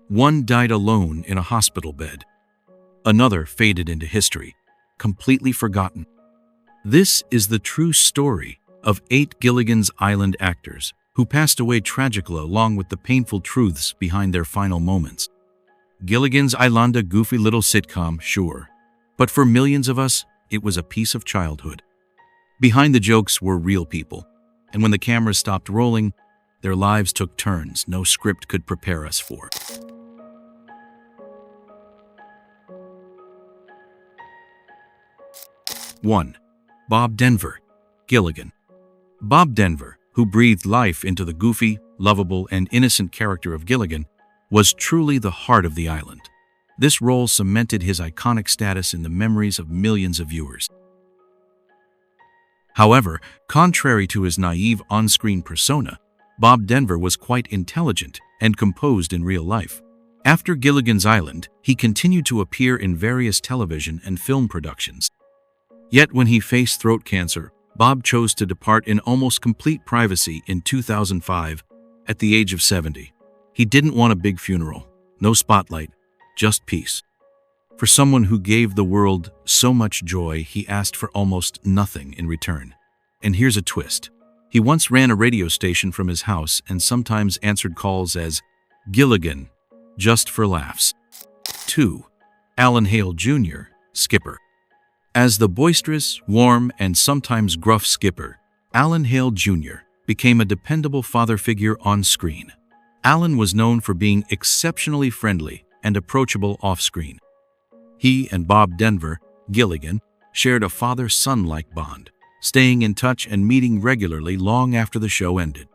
One died alone in a hospital bed. Another faded into history, completely forgotten. This is the true story of 8 Gilligan's Island actors who passed away tragically, along with the painful truths behind their final moments. Gilligan's Island, a goofy little sitcom, sure, but for millions of us, it was a piece of childhood. Behind the jokes were real people, and when the cameras stopped rolling, their lives took turns no script could prepare us for. 1. Bob Denver, Gilligan. Bob Denver, who breathed life into the goofy, lovable, and innocent character of Gilligan, was truly the heart of the island. This role cemented his iconic status in the memories of millions of viewers. However, contrary to his naive on-screen persona, Bob Denver was quite intelligent and composed in real life. After Gilligan's Island, he continued to appear in various television and film productions. Yet when he faced throat cancer, Bob chose to depart in almost complete privacy in 2005 at the age of 70. He didn't want a big funeral, no spotlight, just peace. For someone who gave the world so much joy, he asked for almost nothing in return. And here's a twist. He once ran a radio station from his house and sometimes answered calls as Gilligan, just for laughs. 2. Hale Jr., Skipper. As the boisterous, warm, and sometimes gruff Skipper, Hale Jr. became a dependable father figure on screen. Alan was known for being exceptionally friendly and approachable off-screen. He and Bob Denver, Gilligan, shared a father-son-like bond, staying in touch and meeting regularly long after the show ended.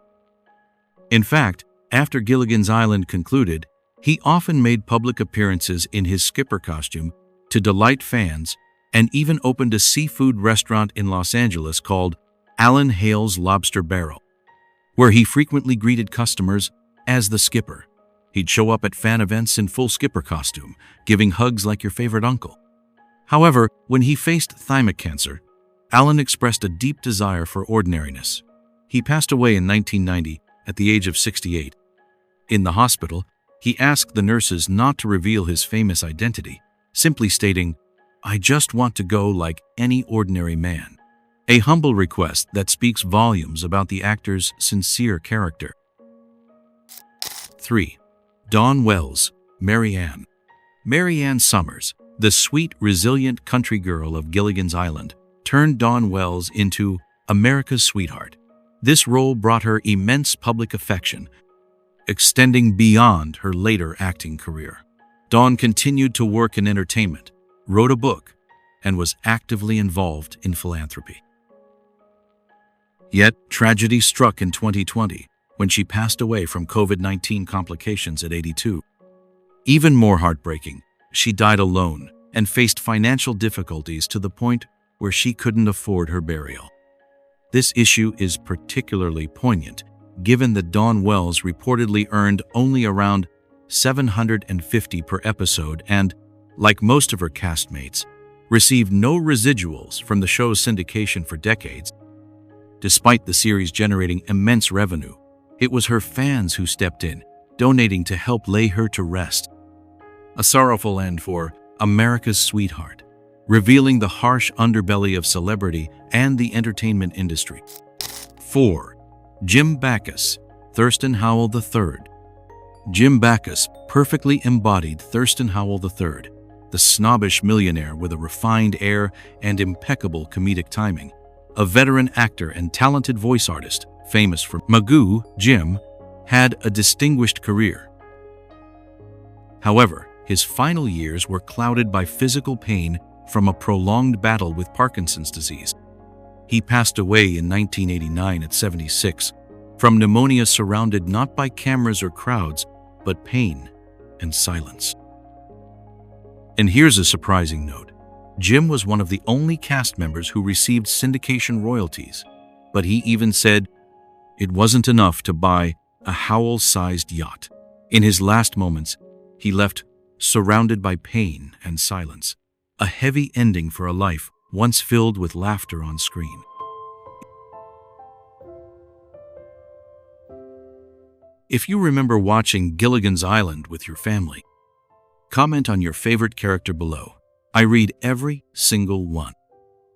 In fact, after Gilligan's Island concluded, he often made public appearances in his Skipper costume to delight fans and even opened a seafood restaurant in Los Angeles called Alan Hale's Lobster Barrel, where he frequently greeted customers as the Skipper. He'd show up at fan events in full Skipper costume, giving hugs like your favorite uncle. However, when he faced thymic cancer, Alan expressed a deep desire for ordinariness. He passed away in 1990 at the age of 68. In the hospital, he asked the nurses not to reveal his famous identity, simply stating, "I just want to go like any ordinary man." A humble request that speaks volumes about the actor's sincere character. 3. Dawn Wells, Mary Ann. Mary Ann Summers, the sweet, resilient country girl of Gilligan's Island, turned Dawn Wells into America's sweetheart. This role brought her immense public affection, extending beyond her later acting career. Dawn continued to work in entertainment, wrote a book, and was actively involved in philanthropy. Yet, tragedy struck in 2020 when she passed away from COVID-19 complications at 82. Even more heartbreaking, she died alone and faced financial difficulties to the point where she couldn't afford her burial. This issue is particularly poignant, given that Dawn Wells reportedly earned only around $750 per episode and, like most of her castmates, received no residuals from the show's syndication for decades. Despite the series generating immense revenue, it was her fans who stepped in, donating to help lay her to rest. A sorrowful end for America's sweetheart, revealing the harsh underbelly of celebrity and the entertainment industry. 4. Jim Backus, Thurston Howell III. Jim Backus perfectly embodied Thurston Howell III, the snobbish millionaire with a refined air and impeccable comedic timing. A veteran actor and talented voice artist, famous for Magoo, Jim had a distinguished career. However, his final years were clouded by physical pain from a prolonged battle with Parkinson's disease. He passed away in 1989 at 76, from pneumonia surrounded not by cameras or crowds, but pain and silence. And here's a surprising note. Jim was one of the only cast members who received syndication royalties, but he even said it wasn't enough to buy a Howell-sized yacht. In his last moments, he left surrounded by pain and silence, a heavy ending for a life once filled with laughter on screen. If you remember watching Gilligan's Island with your family, comment on your favorite character below. I read every single one.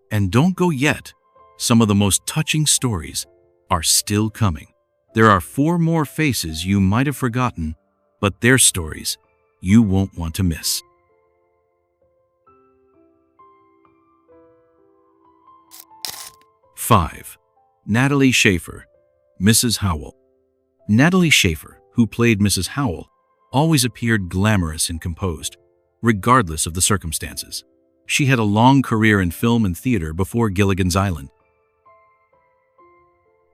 And don't go yet. Some of the most touching stories are still coming. There are 4 more faces you might have forgotten, but their stories you won't want to miss. Five. Natalie Schafer, Mrs. Howell. Natalie Schafer, who played Mrs. Howell, always appeared glamorous and composed, regardless of the circumstances. She had a long career in film and theater before Gilligan's Island.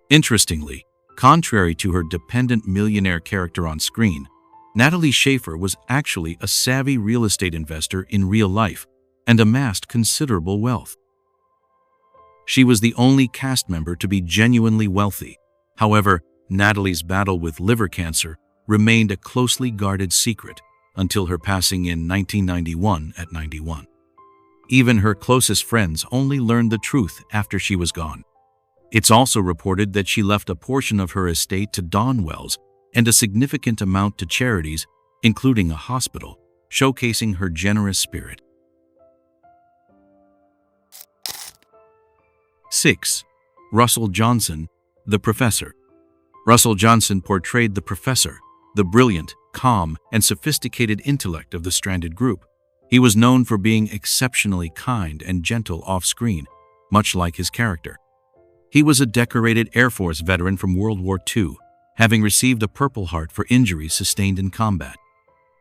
Interestingly, contrary to her dependent millionaire character on screen, Natalie Schafer was actually a savvy real estate investor in real life and amassed considerable wealth. She was the only cast member to be genuinely wealthy. However, Natalie's battle with liver cancer remained a closely guarded secret until her passing in 1991 at 91. Even her closest friends only learned the truth after she was gone. It's also reported that she left a portion of her estate to Dawn Wells and a significant amount to charities, including a hospital, showcasing her generous spirit. 6. Russell Johnson, the Professor. Russell Johnson portrayed the Professor, the brilliant, calm, and sophisticated intellect of the stranded group. He was known for being exceptionally kind and gentle off-screen, much like his character. He was a decorated Air Force veteran from World War II, having received a Purple Heart for injuries sustained in combat.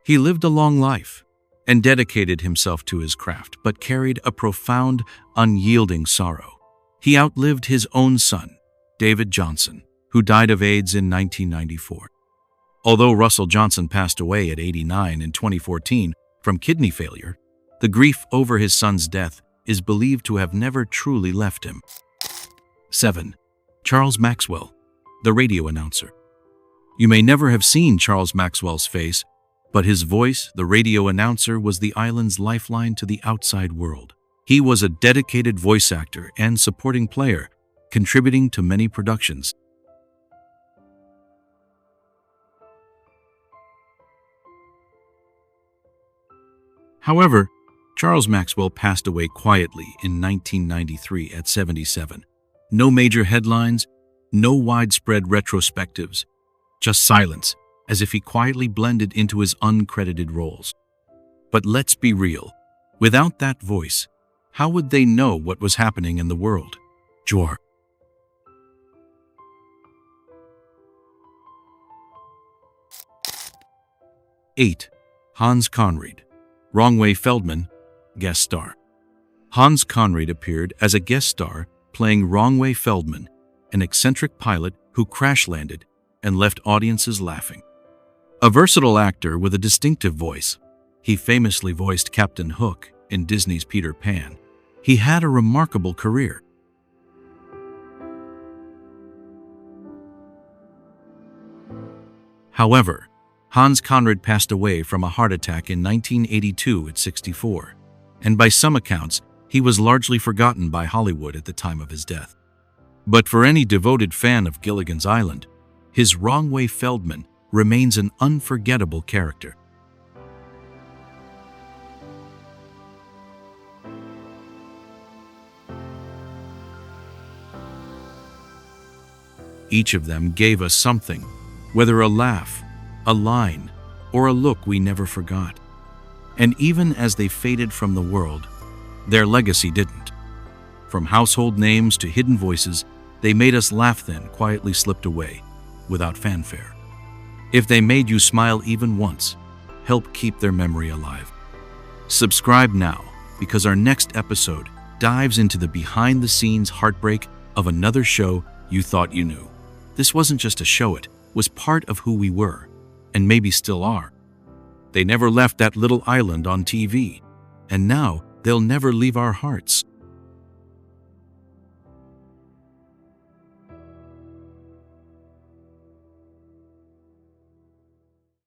He lived a long life and dedicated himself to his craft, but carried a profound, unyielding sorrow. He outlived his own son, David Johnson, who died of AIDS in 1994. Although Russell Johnson passed away at 89 in 2014 from kidney failure, the grief over his son's death is believed to have never truly left him. 7. Charles Maxwell, the radio announcer. You may never have seen Charles Maxwell's face, but his voice, the radio announcer, was the island's lifeline to the outside world. He was a dedicated voice actor and supporting player, contributing to many productions. However, Charles Maxwell passed away quietly in 1993 at 77. No major headlines, no widespread retrospectives, just silence, as if he quietly blended into his uncredited roles. But let's be real, without that voice, how would they know what was happening in the world? Jor. 8. Hans Conried, Wrong-Way Feldman, guest star. Hans Conried appeared as a guest star playing Wrong-Way Feldman, an eccentric pilot who crash-landed and left audiences laughing. A versatile actor with a distinctive voice, he famously voiced Captain Hook in Disney's Peter Pan. He had a remarkable career. However, Hans Conried passed away from a heart attack in 1982 at 64, and by some accounts, he was largely forgotten by Hollywood at the time of his death. But for any devoted fan of Gilligan's Island, his Wrong-Way Feldman remains an unforgettable character. Each of them gave us something, whether a laugh, a line, or a look we never forgot. And even as they faded from the world, their legacy didn't. From household names to hidden voices, they made us laugh then quietly slipped away, without fanfare. If they made you smile even once, help keep their memory alive. Subscribe now, because our next episode dives into the behind-the-scenes heartbreak of another show you thought you knew. This wasn't just a show, it was part of who we were, and maybe still are. They never left that little island on TV, and now they'll never leave our hearts.